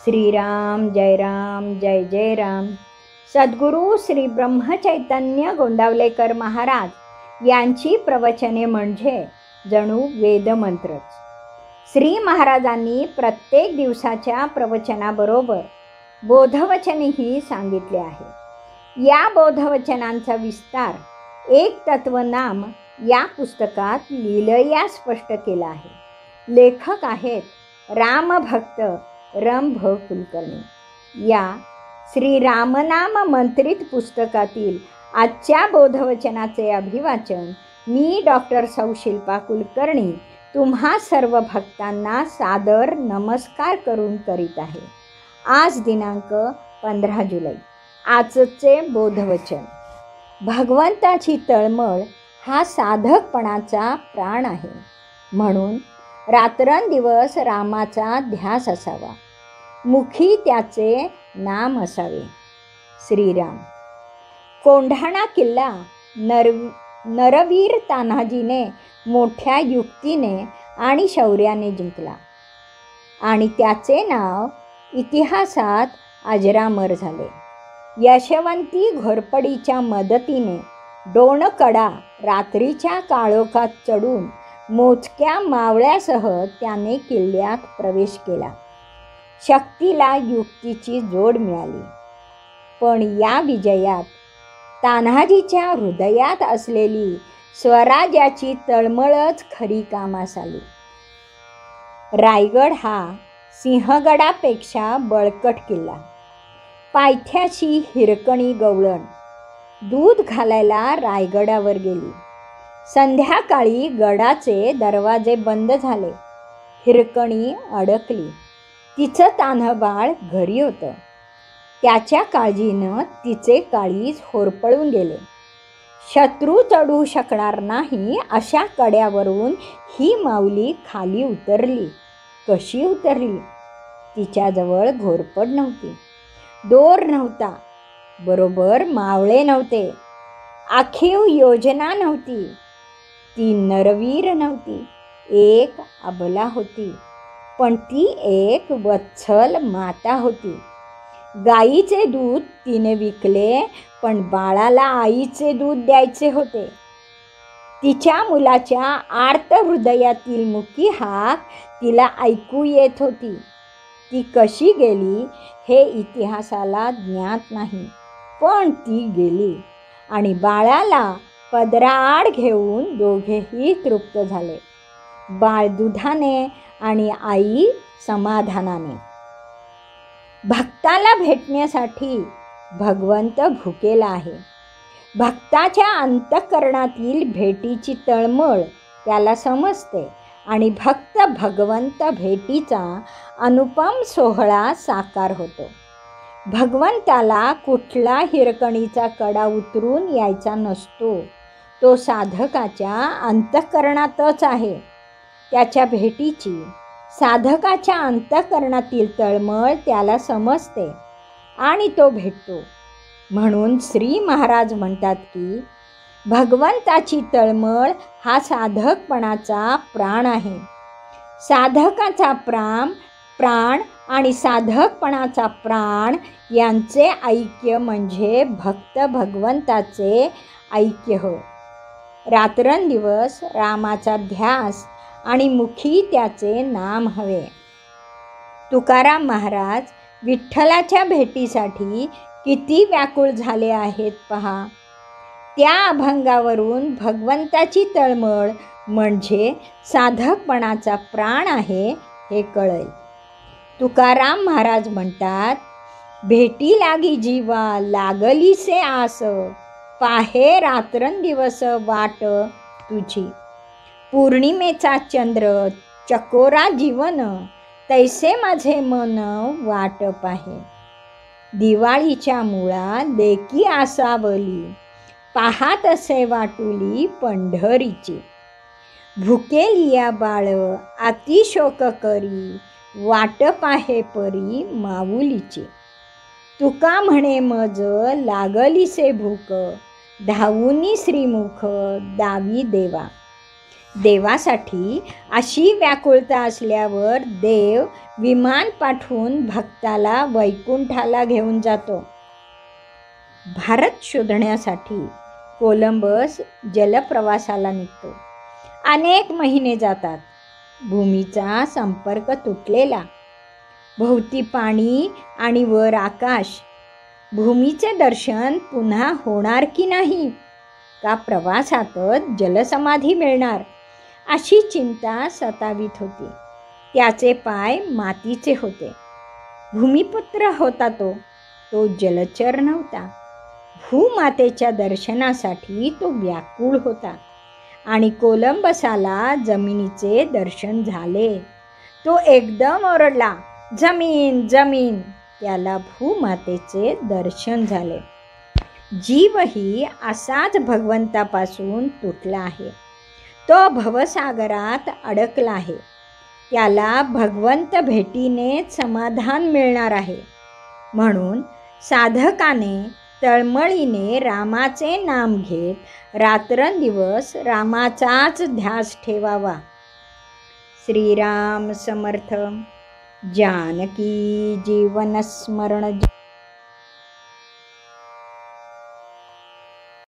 श्रीराम जय राम जय जय राम. सद्गुरू श्री ब्रह्मचैतन्य गोंदावलेकर महाराज यांची प्रवचने म्हणजे जणू वेदमंत्रच. श्री महाराजांनी प्रत्येक दिवसाच्या प्रवचनाबरोबर बोधवचनही सांगितले आहे. या बोधवचनांचा विस्तार एक तत्वनाम या पुस्तकात लीलया स्पष्ट केला आहे. लेखक आहेत रामभक्त रम भ कुलकर्णी. या श्री रामनाम मंत्रित पुस्तकातील आजच्या बोधवचनाचे अभिवाचन मी डॉक्टर सौ शिल्पा कुलकर्णी तुम्हा सर्व भक्तांना सादर नमस्कार करून करीत आहे. आज दिनांक 15 जुलै. आजचे बोधवचन. भगवंताची तळमळ हा साधकपणाचा प्राण आहे. म्हणून रात्रंदिवस रामाचा ध्यास असावा, मुखी त्याचे नाम असावे. श्रीराम. कोंढाणा किल्ला नरवीर तान्हाजीने मोठ्या युक्तीने आणि शौर्याने जिंकला आणि त्याचे नाव इतिहासात अजरामर झाले. यशवंती घोरपडीच्या मदतीने डोणकडा रात्रीच्या काळोखात चढून मोजक्या मावळ्यासह त्याने किल्ल्यात प्रवेश केला. शक्तीला युक्तीची जोड मिळाली. पण या विजयात तान्हाजीच्या हृदयात असलेली स्वराज्याची तळमळच खरी कामास आली. रायगड हा सिंहगडापेक्षा बळकट किल्ला. पायथ्याशी हिरकणी गवळण दूध घालायला रायगडावर गेली. संध्याकाळी गडाचे दरवाजे बंद झाले. हिरकणी अडकली. तिचं तान्हबाळ घरी होतं. त्याच्या काळजीनं तिचे काळीज होरपळून गेले. शत्रू चढू शकणार नाही अशा कड्यावरून ही माऊली खाली उतरली. कशी उतरली? तिच्याजवळ घोरपड नव्हती, दोर नव्हता, बरोबर मावळे नव्हते, आखीव योजना नव्हती. ती नरवीर नव्हती, एक अबला होती. पण ती एक वत्सल माता होती. गाईचे दूध तिने विकले, पण बाळाला आईचे दूध द्यायचे होते. तिच्या मुलाच्या आर्त हृदयातील मुकी हाक तिला ऐकू येत होती. ती कशी गेली हे इतिहासाला ज्ञात नाही, पण ती गेली आणि बाळाला पदराआड घेऊन दोघेही तृप्त झाले. बाळ दुधाने आणि आई समाधानाने. भक्ताला भेटण्यासाठी भगवंत भुकेला आहे. भक्ताच्या अंतःकरणातील भेटीची तळमळ त्याला समजते आणि भक्त भगवंत भेटीचा अनुपम सोहळा साकार होतो. भगवंताला कुठला हिरकणीचा कडा उतरून यायचा नसतो. तो साधकाच्या अंतःकरणातच आहे. त्याच्या भेटीची साधकाच्या अंतःकरणातील तळमळ त्याला समजते आणि तो भेटतो. म्हणून श्री महाराज म्हणतात की भगवंताची तळमळ हा साधकपणाचा प्राण आहे. साधकाचा प्राण आणि साधकपणाचा प्राण यांचे ऐक्य म्हणजे भक्त भगवंताचे ऐक्य होय. रात्रंदिवस रामाचा ध्यास आणि मुखी त्याचे नाम हवे. तुकाराम महाराज विठ्ठलाच्या भेटीसाठी किती व्याकुळ झाले आहेत पहा. त्या अभंगावरून भगवंताची तळमळ म्हणजे साधकपणाचा प्राण आहे हे कळेल. तुकाराम महाराज म्हणतात, भेटी लागी जीवा लागलीसे आस, पाहे रात्रंदिवस वाट तुझी. पौर्णिमेचा चंद्र चकोरा जीवन, तैसे माझे मन वाट पाहे. दिवाळीच्या मुळा लेकी आसावली, पाहात असे वाटुली पंढरीची. भुकेलिया बाळ अतिशोक करी, वाट पाहे परी माऊलीची. तुका म्हणे मज लागलीसे भूक, धावुनी श्रीमुख दावी देवा. देवासाठी अशी व्याकुळता असल्यावर देव विमान पाठवून भक्ताला वैकुंठाला घेऊन जातो. भारत शोधण्यासाठी कोलंबस जलप्रवासाला निघतो. अनेक महिने जातात. भूमीचा संपर्क तुटलेला, भोवती पाणी आणि वर आकाश. भूमीचे दर्शन पुन्हा होणार की नाही, का प्रवासातच जलसमाधी मिळणार, अशी चिंता सतावीत होती. त्याचे पाय मातीचे होते. भूमिपुत्र होता तो जलचर नव्हता. भूमातेच्या दर्शनासाठी तो व्याकुळ होता. आणि कोलंबसाला जमिनीचे दर्शन झाले. तो एकदम ओरडला, जमीन जमीन. त्याला भूमातेचे दर्शन झाले. जीवही असाच भगवंतापासून तुटला आहे. तो भवसागरात अडकला आहे. त्याला भगवंत भेटीनेच समाधान मिळणार आहे. म्हणून साधकाने तळमळीने रामाचे नाम घेत रात्रंदिवस रामाचाच ध्यास ठेवावा. श्रीराम समर्थ. जानकी जीवन स्मरण.